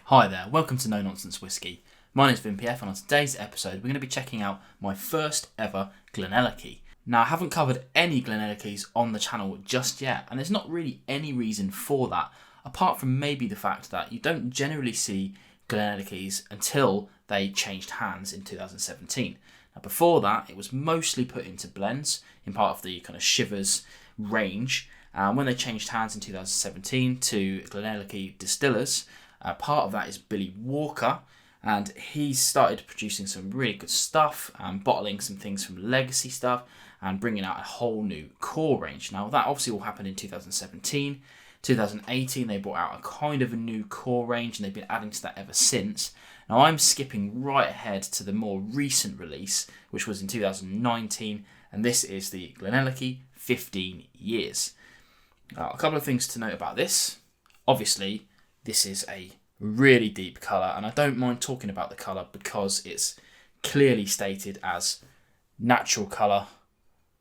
Hi there, welcome to No Nonsense Whisky. My name is VinPF and on today's episode we're going to be checking out my first ever GlenAllachie. Now I haven't covered any GlenAllachies on the channel just yet, and there's not really any reason for that apart from maybe the fact that you don't generally see GlenAllachies until they changed hands in 2017. Now before that it was mostly put into blends in part of the kind of Shivers range. When they changed hands in 2017 to GlenAllachie Distillers, part of that is Billy Walker, and he started producing some really good stuff, bottling some things from legacy stuff and bringing out a whole new core range. Now that obviously all happened in 2017. 2018 they brought out a kind of a new core range and they've been adding to that ever since. Now I'm skipping right ahead to the more recent release, which was in 2019, and this is the GlenAllachie 15 Years. A couple of things to note about this. Obviously this is a really deep colour, and I don't mind talking about the colour because it's clearly stated as natural colour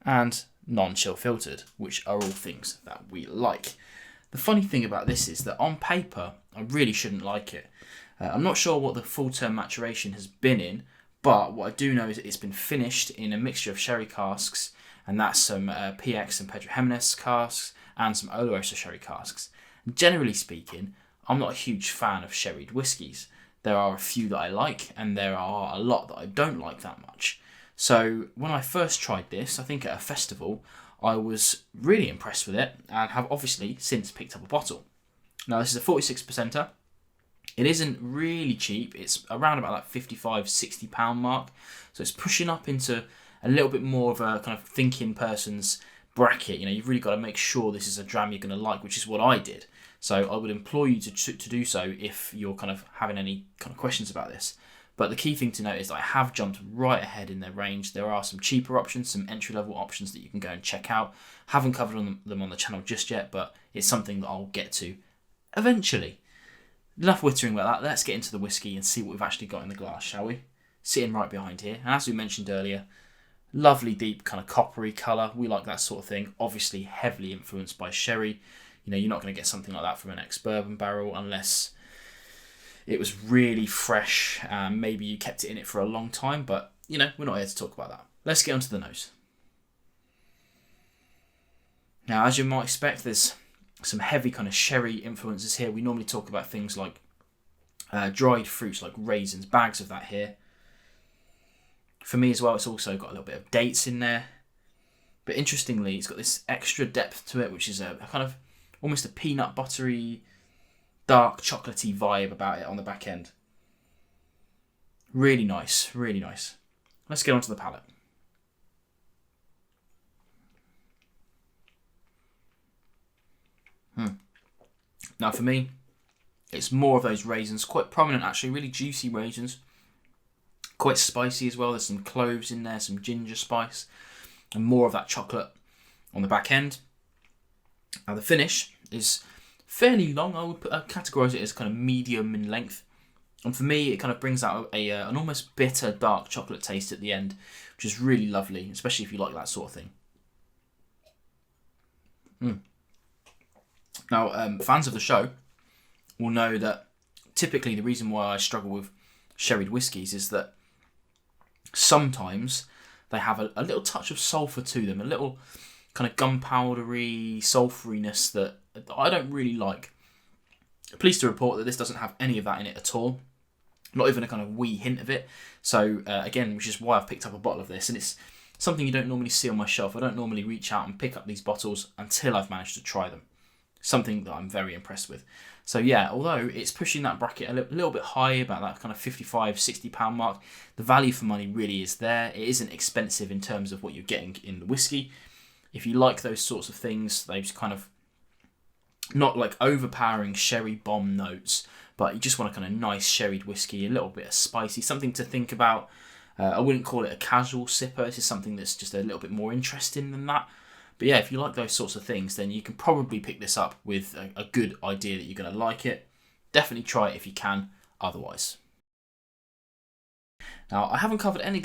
and non-chill filtered, which are all things that we like. The funny thing about this is that on paper I really shouldn't like it. I'm not sure what the full term maturation has been in, but what I do know is it's been finished in a mixture of sherry casks, and that's some PX and Pedro Jimenez casks and some Oloroso sherry casks. And generally speaking, I'm not a huge fan of sherried whiskies. There are a few that I like, and there are a lot that I don't like that much. So when I first tried this, I think at a festival, I was really impressed with it and have obviously since picked up a bottle. Now this is a 46%er. It isn't really cheap. It's around about that £55-60 mark. So it's pushing up into a little bit more of a kind of thinking person's bracket. You know, you've really got to make sure this is a dram you're going to like, which is what I did. So I would implore you to do so if you're kind of having any kind of questions about this. But the key thing to note is that I have jumped right ahead in their range. There are some cheaper options, some entry-level options that you can go and check out. Haven't covered them on the channel just yet, but it's something that I'll get to eventually. Enough whittering about that. Let's get into the whiskey and see what we've actually got in the glass, shall we? Sitting right behind here. And as we mentioned earlier, lovely deep kind of coppery colour. We like that sort of thing. Obviously heavily influenced by sherry. You know, you're not going to get something like that from an ex-bourbon barrel unless it was really fresh. Maybe you kept it in it for a long time, but, you know, we're not here to talk about that. Let's get onto the nose. Now, as you might expect, there's some heavy kind of sherry influences here. We normally talk about things like dried fruits like raisins, bags of that here. For me as well, it's also got a little bit of dates in there. But interestingly, it's got this extra depth to it, which is a kind of almost a peanut buttery, dark chocolatey vibe about it on the back end. Really nice, really nice. Let's get onto the palate. Now for me, it's more of those raisins, quite prominent actually, really juicy raisins. Quite spicy as well, there's some cloves in there, some ginger spice, and more of that chocolate on the back end. Now the finish is fairly long. I would categorise it as kind of medium in length. And for me, it kind of brings out an almost bitter, dark chocolate taste at the end, which is really lovely, especially if you like that sort of thing. Now, fans of the show will know that typically the reason why I struggle with sherried whiskies is that sometimes they have a little touch of sulphur to them, a little kind of gunpowdery sulphuriness that I don't really like. Pleased to report that this doesn't have any of that in it at all. Not even a kind of wee hint of it. So again, which is why I've picked up a bottle of this, and it's something you don't normally see on my shelf. I don't normally reach out and pick up these bottles until I've managed to try them. Something that I'm very impressed with. So yeah, although it's pushing that bracket a little bit high, about that kind of £55-60 mark, the value for money really is there. It isn't expensive in terms of what you're getting in the whiskey. If you like those sorts of things, those kind of not like overpowering sherry bomb notes, but you just want a kind of nice sherried whiskey, a little bit of spicy, something to think about. I wouldn't call it a casual sipper. This is something that's just a little bit more interesting than that. But yeah, if you like those sorts of things, then you can probably pick this up with a good idea that you're going to like it. Definitely try it if you can, otherwise. Now, I haven't covered any